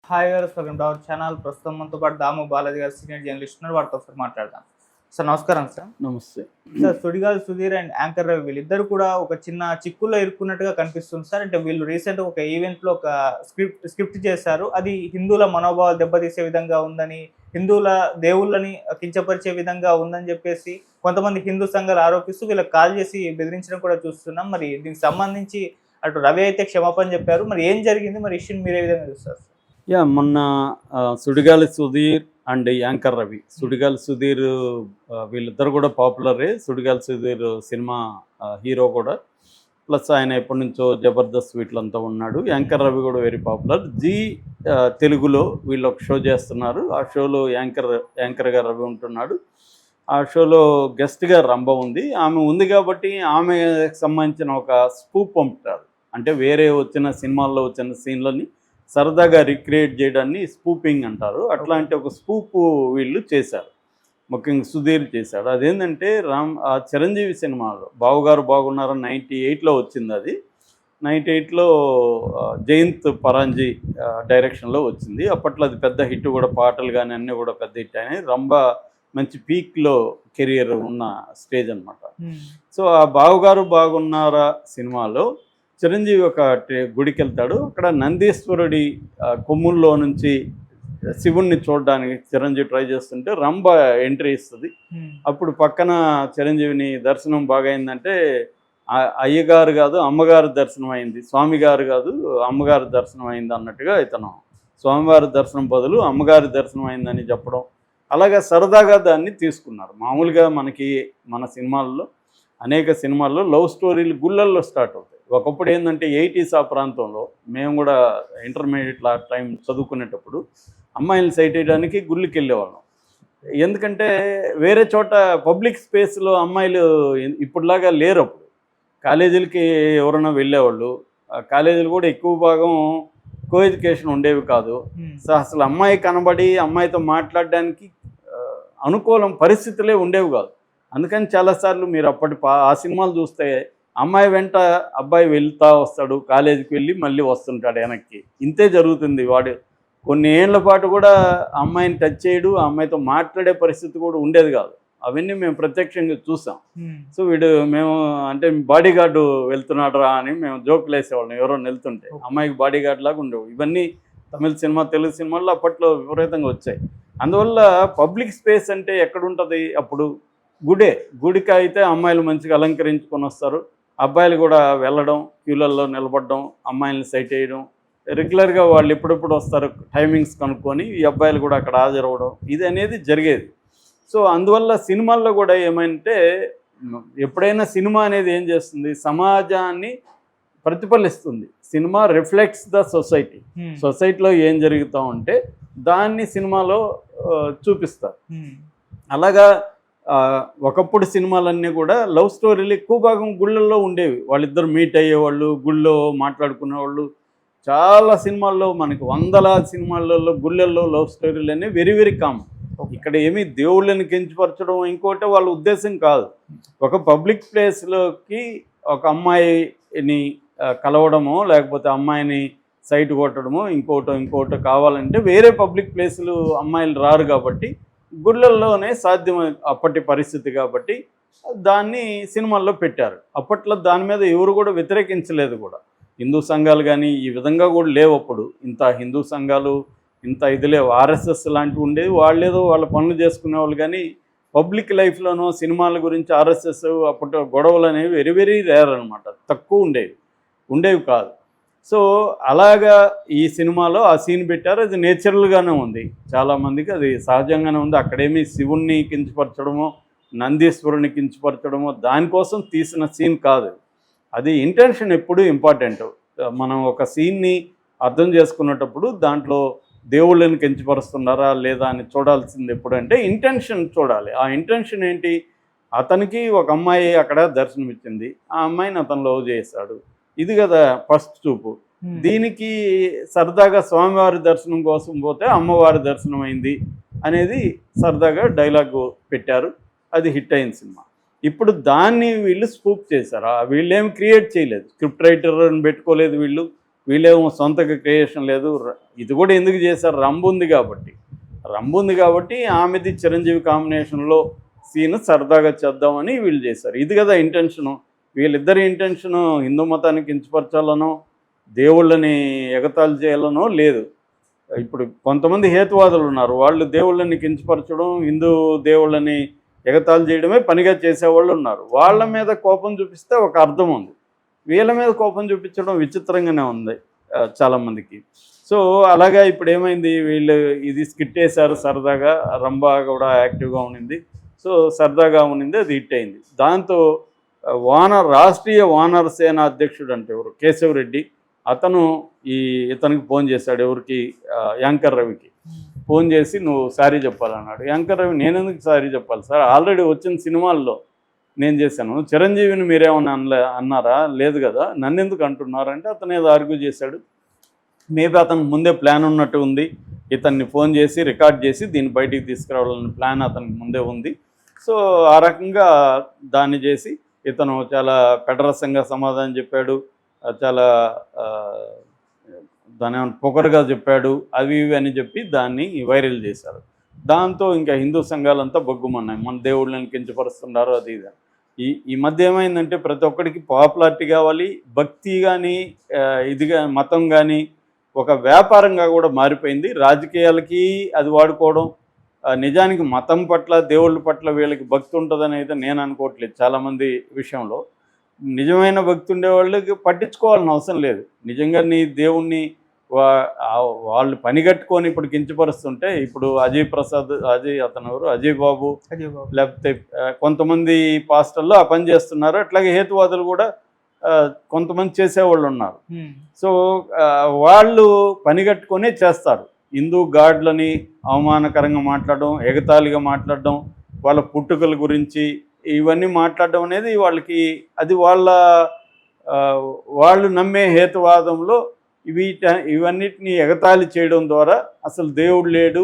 Hi గారు, welcome to our channel. ప్రస్తుతం మనతో పాటు దాము బాలాజీ గారు సీనియర్ జర్నలిస్ట్ ఉన్నారు. వారితో ఒకసారి మాట్లాడదాం. సార్ నమస్కారం. సార్ నమస్తే sir, Sudigali Sudheer and anchor Ravi వీళ్ళిద్దరు కూడా ఒక చిన్న చిక్కుల్లో ఇరుక్కున్నట్టుగా కనిపిస్తుంది సార్. అంటే వీళ్ళు రీసెంట్గా ఒక ఈవెంట్లో ఒక స్క్రిప్ట్ చేశారు. అది హిందువుల మనోభావాలు దెబ్బతీసే విధంగా ఉందని, హిందువుల దేవుళ్ళని కించపరిచే విధంగా ఉందని చెప్పేసి కొంతమంది హిందూ సంఘాలు ఆరోపిస్తూ వీళ్ళకి కాల్ చేసి బెదిరించడం కూడా చూస్తున్నాం. మరి దీనికి సంబంధించి అటు రవి అయితే క్షమాపణ చెప్పారు. మరి ఏం జరిగింది, మరి ఇష్యూని మీరే విధంగా చూస్తారు? మొన్న సుడిగాలి సుధీర్ అండ్ యాంకర్ రవి, సుడిగాలి సుధీర్ వీళ్ళిద్దరు కూడా పాపులరే. సుడిగాలి సుధీర్ సినిమా హీరో కూడా, ప్లస్ ఆయన ఎప్పటి నుంచో జబర్దస్త్ వీటిలంతా ఉన్నాడు. యాంకర్ రవి కూడా వెరీ పాపులర్. తెలుగులో వీళ్ళు ఒక షో చేస్తున్నారు. ఆ షోలో యాంకర్గా రవి ఉంటున్నాడు. ఆ షోలో గెస్ట్గా రంభ ఉంది. ఆమె ఉంది కాబట్టి ఆమెకు సంబంధించిన ఒక స్పూప్ పంపుతారు. అంటే వేరే వచ్చిన సినిమాల్లో వచ్చిన సీన్లని సరదాగా రిక్రియేట్ చేయడాన్ని స్పూపింగ్ అంటారు. అట్లాంటి ఒక స్పూపు వీళ్ళు చేశారు, ముఖ్యంగా సుధీర్ చేశాడు. అదేంటంటే చిరంజీవి సినిమాలో బావుగారు బాగున్నారని 98లో వచ్చింది. అది 98లో జయంత్ పరాంజీ డైరెక్షన్లో వచ్చింది. అప్పట్లో అది పెద్ద హిట్ కూడా, పాటలు కానీ అన్నీ కూడా పెద్ద హిట్ అయినాయి. రంభ మంచి పీక్లో కెరియర్ ఉన్న స్టేజ్ అనమాట. సో ఆ బావుగారు బాగున్నారా సినిమాలో చిరంజీవి ఒక గుడికి వెళ్తాడు. అక్కడ నందీశ్వరుడి కొమ్ముల్లో నుంచి శివుణ్ణి చూడడానికి చిరంజీవి ట్రై చేస్తుంటే రంభ ఎంట్రీ ఇస్తుంది. అప్పుడు పక్కన చిరంజీవిని దర్శనం బాగా అయిందంటే అయ్యగారు కాదు అమ్మగారు దర్శనం అయింది, స్వామి గారు కాదు అమ్మగారి దర్శనం అయింది అన్నట్టుగా ఇతను స్వామివారి దర్శనం బదులు అమ్మగారి దర్శనం అయిందని చెప్పడం, అలాగా సరదాగా దాన్ని తీసుకున్నారు. మామూలుగా మన సినిమాల్లో అనేక సినిమాల్లో లవ్ స్టోరీలు గుళ్ళల్లో స్టార్ట్ అవుతాయి. ఒకప్పుడు ఏంటంటే 80s ఆ ప్రాంతంలో మేము కూడా ఇంటర్మీడియట్ టైం చదువుకునేటప్పుడు అమ్మాయిలను సైట్ వేయడానికి గుళ్ళకి వెళ్ళేవాళ్ళం. ఎందుకంటే వేరే చోట పబ్లిక్ స్పేస్లో అమ్మాయిలు ఇప్పుడులాగా లేరు. అప్పుడు కాలేజీలకి ఎవరైనా వెళ్ళేవాళ్ళు. కాలేజీలు కూడా ఎక్కువ భాగం కో ఎడ్యుకేషన్ ఉండేవి కాదు. సో అసలు అమ్మాయి కనబడి అమ్మాయితో మాట్లాడడానికి అనుకూలం పరిస్థితులే ఉండేవి కాదు. అందుకని చాలాసార్లు మీరు ఆ సినిమాలు చూస్తే అమ్మాయి వెంట అబ్బాయి వెళ్తా వస్తాడు, కాలేజీకి వెళ్ళి మళ్ళీ వస్తుంటాడు వెనక్కి. ఇంతే జరుగుతుంది. వాడు కొన్ని ఏళ్ల పాటు కూడా అమ్మాయిని టచ్ చేయడు, అమ్మాయితో మాట్లాడే పరిస్థితి కూడా ఉండేది కాదు. అవన్నీ మేము ప్రత్యక్షంగా చూసాం. సో మేము అంటే బాడీ గార్డు వెళ్తున్నాడురా అని మేము జోకులు వేసేవాళ్ళం. ఎవరో వెళ్తుంటే అమ్మాయికి బాడీ గార్డ్ లాగా ఉండేవి. ఇవన్నీ తమిళ సినిమా, తెలుగు సినిమాల్లో అప్పట్లో విపరీతంగా వచ్చాయి. అందువల్ల పబ్లిక్ స్పేస్ అంటే ఎక్కడుంటుంది? అప్పుడు గుడికి అయితే అమ్మాయిలు మంచిగా అలంకరించుకొని వస్తారు. అబ్బాయిలు కూడా వెళ్ళడం, క్యూలల్లో నిలబడడం, అమ్మాయిలను సైట్ వేయడం, రెగ్యులర్గా వాళ్ళు ఎప్పుడెప్పుడు వస్తారు టైమింగ్స్ కనుక్కొని ఈ అబ్బాయిలు కూడా అక్కడ హాజరవ్వడం, ఇది అనేది జరిగేది. సో అందువల్ల సినిమాల్లో కూడా ఏమంటే ఎప్పుడైనా సినిమా అనేది ఏం చేస్తుంది, సమాజాన్ని ప్రతిఫలిస్తుంది. Cinema reflects the society. సొసైటీలో ఏం జరుగుతూ ఉంటే దాన్ని సినిమాలో చూపిస్తారు. అలాగా ఒకప్పుడు సినిమాలన్నీ కూడా లవ్ స్టోరీలు ఎక్కువ భాగం గుళ్ళల్లో ఉండేవి. వాళ్ళిద్దరు మీట్ అయ్యేవాళ్ళు, గుళ్ళో మాట్లాడుకునేవాళ్ళు. చాలా సినిమాల్లో మనకి వందలాది సినిమాలలో గుళ్ళల్లో లవ్ స్టోరీలు అనేవి వెరీ వెరీ కామన్. ఇక్కడ ఏమీ దేవుళ్ళని కించపరచడం ఇంకోటి వాళ్ళ ఉద్దేశం కాదు. ఒక పబ్లిక్ ప్లేస్లోకి ఒక అమ్మాయిని కలవడమో లేకపోతే అమ్మాయిని సైట్ కొట్టడమో ఇంకోటో కావాలంటే వేరే పబ్లిక్ ప్లేసులు అమ్మాయిలు రారు కాబట్టి గుళ్ళల్లోనే సాధ్యం అప్పటి పరిస్థితి కాబట్టి దాన్ని సినిమాల్లో పెట్టారు. అప్పట్లో దాని మీద ఎవరు కూడా వ్యతిరేకించలేదు కూడా. హిందూ సంఘాలు కానీ ఈ విధంగా కూడా లేవు. అప్పుడు ఇంత హిందూ సంఘాలు ఇంత ఇది లేవు. ఆర్ఎస్ఎస్ లాంటివి ఉండేవి. వాళ్ళేదో వాళ్ళ పనులు చేసుకునేవాళ్ళు. కానీ పబ్లిక్ లైఫ్లోనో సినిమాల గురించి ఆర్ఎస్ఎస్ అప్పట్లో గొడవలు అనేవి వెరీ వెరీ రేర్ అనమాట. తక్కువ ఉండేవి కాదు. సో అలాగా ఈ సినిమాలో ఆ సీన్ పెట్టారు. అది నేచురల్గానే ఉంది, చాలామందికి అది సహజంగానే ఉంది. అక్కడేమీ శివుణ్ణి కించపరచడమో నందీశ్వరుని కించపరచడమో దానికోసం తీసిన సీన్ కాదు. అది ఇంటెన్షన్ ఎప్పుడూ ఇంపార్టెంట్. మనం ఒక సీన్ని అర్థం చేసుకునేటప్పుడు దాంట్లో దేవుళ్ళని కించపరుస్తున్నారా లేదా అని చూడాల్సింది ఎప్పుడంటే ఇంటెన్షన్ చూడాలి. ఆ ఇంటెన్షన్ ఏంటి? అతనికి ఒక అమ్మాయి అక్కడ దర్శనమిచ్చింది, ఆ అమ్మాయిని అతను లవ్ చేశాడు. ఇది కదా ఫస్ట్ చూపు. దీనికి సరదాగా స్వామివారి దర్శనం కోసం పోతే అమ్మవారి దర్శనం అయింది అనేది సరదాగా డైలాగ్ పెట్టారు. అది హిట్ అయిన సినిమా. ఇప్పుడు దాన్ని వీళ్ళు స్పూప్ చేశారు. వీళ్ళేం క్రియేట్ చేయలేదు, స్క్రిప్ట్ రైటర్ని పెట్టుకోలేదు వీళ్ళు, వీళ్ళేమో సొంతగా క్రియేషన్ లేదు. ఇది కూడా ఎందుకు చేశారు, రంబు ఉంది కాబట్టి ఆమెది చిరంజీవి కాంబినేషన్లో సీన్ సరదాగా చేద్దామని వీళ్ళు చేశారు. ఇది కదా ఇంటెన్షను. వీళ్ళిద్దరి ఇంటెన్షను హిందూ మతాన్ని కించపరచాలనో దేవుళ్ళని ఎగతాళి చేయాలనో లేదు. ఇప్పుడు కొంతమంది హేతువాదులు ఉన్నారు, వాళ్ళు దేవుళ్ళని కించపరచడం, హిందూ దేవుళ్ళని ఎగతాళి చేయడమే పనిగా చేసేవాళ్ళు ఉన్నారు. వాళ్ళ మీద కోపం చూపిస్తే ఒక అర్థం ఉంది, వీళ్ళ మీద కోపం చూపించడం విచిత్రంగానే ఉంది చాలామందికి. సో అలాగా ఇప్పుడు ఏమైంది, వీళ్ళు ఇది స్కిట్ వేశారు సరదాగా, రంభా కూడా యాక్టివ్గా ఉండింది, సో సరదాగా ఉండింది, అది హిట్ అయింది. దాంతో రాష్ట్రీయ వానర సేన అధ్యక్షుడు అంటే ఎవరు, కేశవరెడ్డి, అతను ఇతనికి ఫోన్ చేశాడు, ఎవరికి, యాంకర్ రవికి ఫోన్ చేసి నువ్వు సారీ చెప్పాలన్నాడు. యాంకర్ రవి, నేనెందుకు సారీ చెప్పాలి సార్, ఆల్రెడీ వచ్చిన సినిమాల్లో నేను చేశాను, చిరంజీవిని మీరేమన్నా అన్నారా, లేదు కదా, నన్ను ఎందుకు అంటున్నారంటే అతను ఏదో ఆర్గ్యూ చేశాడు. మేబీ అతనికి ముందే ప్లాన్ ఉన్నట్టు ఉంది, ఇతన్ని ఫోన్ చేసి రికార్డ్ చేసి దీన్ని బయటికి తీసుకురావాలనే ప్లాన్ అతనికి ముందే ఉంది. సో ఆ రకంగా దాన్ని చేసి ఇతను చాలా పెడరసంగా సమాధానం చెప్పాడు, చాలా దాని పొగరుగా చెప్పాడు, అవి ఇవి అని చెప్పి దాన్ని వైరల్ చేశారు. దాంతో ఇంకా హిందూ సంఘాలంతా బొగ్గుమన్నాయి, మన దేవుళ్ళని కించపరుస్తున్నారు అది ఇది. ఈ మధ్య ఏమైందంటే ప్రతి ఒక్కడికి పాపులారిటీ కావాలి, భక్తి కానీ ఇదిగా మతం కానీ ఒక వ్యాపారంగా కూడా మారిపోయింది. రాజకీయాలకి అది వాడుకోవడం, నిజానికి మతం పట్ల దేవుళ్ళ పట్ల వీళ్ళకి భక్తి ఉంటుందని అయితే నేను అనుకోవట్లేదు. చాలామంది విషయంలో నిజమైన భక్తి ఉండే వాళ్ళకి పట్టించుకోవాలని అవసరం లేదు. నిజంగా నీ దేవుణ్ణి వాళ్ళు పనిగట్టుకొని ఇప్పుడు కించపరుస్తుంటే, ఇప్పుడు అతను ఎవరు, అజయ్ బాబు లేకపోతే కొంతమంది పాస్టర్లు ఆ పని చేస్తున్నారు. అట్లాగే హేతువాదులు కూడా కొంతమంది చేసేవాళ్ళు ఉన్నారు. సో వాళ్ళు పనిగట్టుకొని చేస్తారు. హిందూ గాడ్లని అవమానకరంగా మాట్లాడడం, ఎగతాళిగా మాట్లాడడం, వాళ్ళ పుట్టుకల గురించి ఇవన్నీ మాట్లాడడం అనేది వాళ్ళకి, అది వాళ్ళు నమ్మే హేతువాదంలో ఇవన్నిటిని ఎగతాళి చేయడం ద్వారా అసలు దేవుడు లేడు,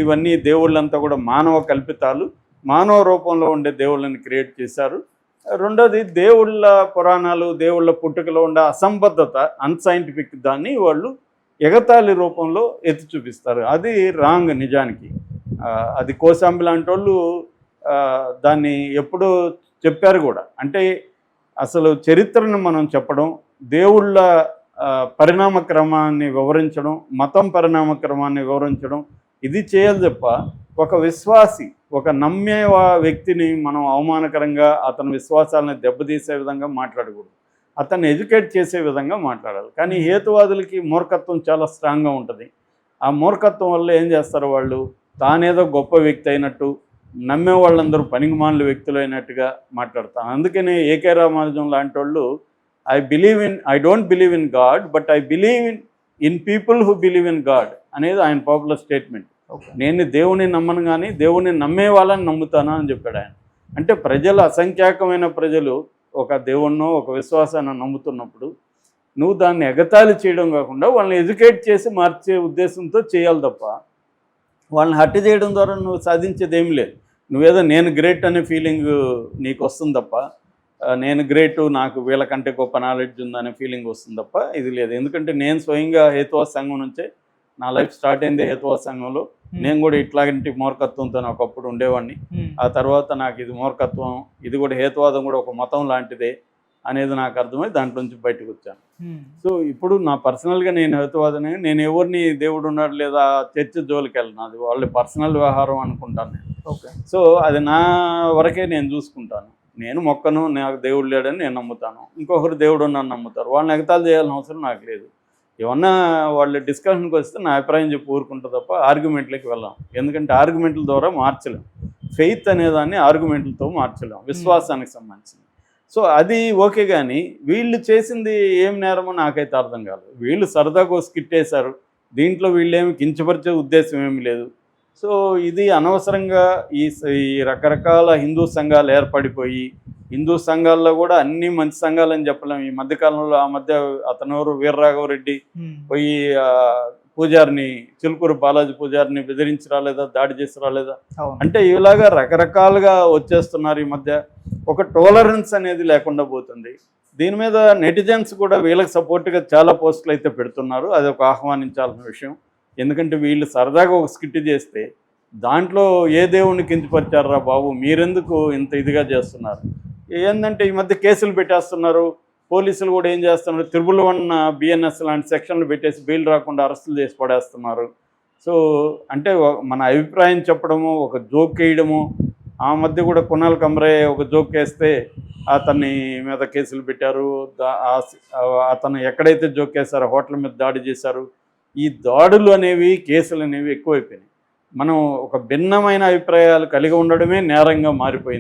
ఇవన్నీ దేవుళ్ళంతా కూడా మానవ కల్పితాలు, మానవ రూపంలో ఉండే దేవుళ్ళని క్రియేట్ చేశారు. రెండోది దేవుళ్ళ పురాణాలు, దేవుళ్ళ పుట్టుకలో ఉండే అసంబద్ధత, అన్సైంటిఫిక్ దాన్ని వాళ్ళు ఎగతాళి రూపంలో ఎత్తి చూపిస్తారు. అది రాంగ్ నిజానికి. అది కోసాంబి లాంటి వాళ్ళు దాన్ని ఎప్పుడూ చెప్పారు కూడా. అంటే అసలు చరిత్రను మనం చెప్పడం, దేవుళ్ళ పరిణామ క్రమాన్ని వివరించడం, మతం పరిణామ క్రమాన్ని వివరించడం, ఇది చేయాలి తప్ప ఒక విశ్వాసి, ఒక నమ్మే వ్యక్తిని మనం అవమానకరంగా అతని విశ్వాసాలను దెబ్బతీసే విధంగా మాట్లాడకూడదు. అతన్ని ఎడ్యుకేట్ చేసే విధంగా మాట్లాడాలి. కానీ హేతువాదులకి మూర్ఖత్వం చాలా స్ట్రాంగ్గా ఉంటుంది. ఆ మూర్ఖత్వం వల్ల ఏం చేస్తారు, వాళ్ళు తానేదో గొప్ప వ్యక్తి అయినట్టు, నమ్మే వాళ్ళందరూ పనికిమాలిన వ్యక్తులు అయినట్టుగా మాట్లాడతారు. అందుకనే ఏకే రామానుజం లాంటి వాళ్ళు I don't believe in God, but I believe in people who believe in God అనేది ఆయన పాపులర్ స్టేట్మెంట్. నేను దేవుని నమ్మను కానీ దేవుని నమ్మే వాళ్ళని నమ్ముతాను అని చెప్పాడు ఆయన. అంటే అసంఖ్యాకమైన ప్రజలు ఒక దేవుణ్ణో ఒక విశ్వాసాన్ని నమ్ముతున్నప్పుడు నువ్వు దాన్ని ఎగతాళి చేయడం కాకుండా వాళ్ళని ఎడ్యుకేట్ చేసి మార్చే ఉద్దేశంతో చేయాలి తప్ప వాళ్ళని హత్య చేయడం ద్వారా నువ్వు సాధించేది ఏం లేదు. నువ్వేదో నేను గ్రేట్ అనే ఫీలింగ్ నీకు వస్తుంది తప్ప, నేను గ్రేటు, నాకు వీళ్ళకంటే గొప్ప నాలెడ్జ్ ఉందనే ఫీలింగ్ వస్తుంది తప్ప ఇది లేదు. ఎందుకంటే నేను స్వయంగా హేతువాద సంఘం నుంచే నా లైఫ్ స్టార్ట్ అయింది. హేతువాద సంఘంలో నేను కూడా ఇట్లాంటి మూర్ఖత్వంతో ఒకప్పుడు ఉండేవాడిని. ఆ తర్వాత నాకు ఇది మూర్ఖత్వం, ఇది కూడా హేతువాదం కూడా ఒక మతం లాంటిదే అనేది నాకు అర్థమై దాంట్లో నుంచి బయటకు వచ్చాను. సో ఇప్పుడు నా పర్సనల్గా నేను హేతువాదనే, నేను ఎవరిని దేవుడు ఉన్నాడు లేదా చర్చ్ జోలికి వెళ్ళను, అది వాళ్ళ పర్సనల్ వ్యవహారం అనుకుంటాను నేను. సో అది నా వరకే నేను చూసుకుంటాను. నేను మొక్కను, నాకు దేవుడు లేడని నేను నమ్ముతాను, ఇంకొకరు దేవుడు ఉన్నాను నమ్ముతారు. వాళ్ళని ఎగతాళి చేయాల్సిన అవసరం నాకు లేదు. ఏమన్నా వాళ్ళు డిస్కషన్కి వస్తే నా అభిప్రాయం చెప్పి ఊరుకుంటా తప్ప ఆర్గ్యుమెంట్లకి వెళ్ళాం. ఎందుకంటే ఆర్గ్యుమెంట్ల ద్వారా మార్చలేం. ఫెయిత్ అనేదాన్ని ఆర్గ్యుమెంట్లతో మార్చలేం, విశ్వాసానికి సంబంధించింది. సో అది ఓకే. కానీ వీళ్ళు చేసింది ఏం నేరమో నాకైతే అర్థం కాదు. వీళ్ళు సరదాగా స్కిట్ వేశారు, దీంట్లో వీళ్ళేమి కించపరిచే ఉద్దేశం ఏమి లేదు. సో ఇది అనవసరంగా ఈ రకరకాల హిందూ సంఘాలు ఏర్పడిపోయి, హిందూ సంఘాల్లో కూడా అన్ని మంచి సంఘాలని చెప్పలేము. ఈ మధ్యకాలంలో అతనెవరు వీర్రాఘవరెడ్డి పోయి పూజారిని, చిలుకూరు బాలాజీ పూజారిని బెదిరించి రాలేదా, దాడి చేసి రాలేదా? అంటే ఇలాగా రకరకాలుగా వచ్చేస్తున్నారు. ఈ మధ్య ఒక టోలరెన్స్ అనేది లేకుండా పోతుంది. దీని మీద నెటిజన్స్ కూడా వీళ్ళకి సపోర్ట్గా చాలా పోస్టులు అయితే పెడుతున్నారు. అది ఒక ఆహ్వానించాల్సిన విషయం. ఎందుకంటే వీళ్ళు సరదాగా ఒక స్కిట్ చేస్తే దాంట్లో ఏ దేవుణ్ణి కించపరిచారా బాబు, మీరెందుకు ఇంత ఇదిగా చేస్తున్నారు? ఏంటంటే ఈ మధ్య కేసులు పెట్టేస్తున్నారు. పోలీసులు కూడా ఏం చేస్తున్నారు, 111 BNS లాంటి సెక్షన్లు పెట్టేసి బెయిల్ రాకుండా అరెస్టులు చేసి పడేస్తున్నారు. సో అంటే మన అభిప్రాయం చెప్పడము, ఒక జోక్ వేయడము. ఆ మధ్య కూడా కునాల్ కమ్రే ఒక జోక్ వేస్తే అతన్ని మీద కేసులు పెట్టారు. అతను ఎక్కడైతే జోక్ వేశారో హోటల్ మీద దాడి చేశారు. ఈ దాడులు అనేవి, కేసులు అనేవి ఎక్కువైపోయినాయి. మనం ఒక భిన్నమైన అభిప్రాయాలు కలిగి ఉండడమే నేరంగా మారిపోయింది.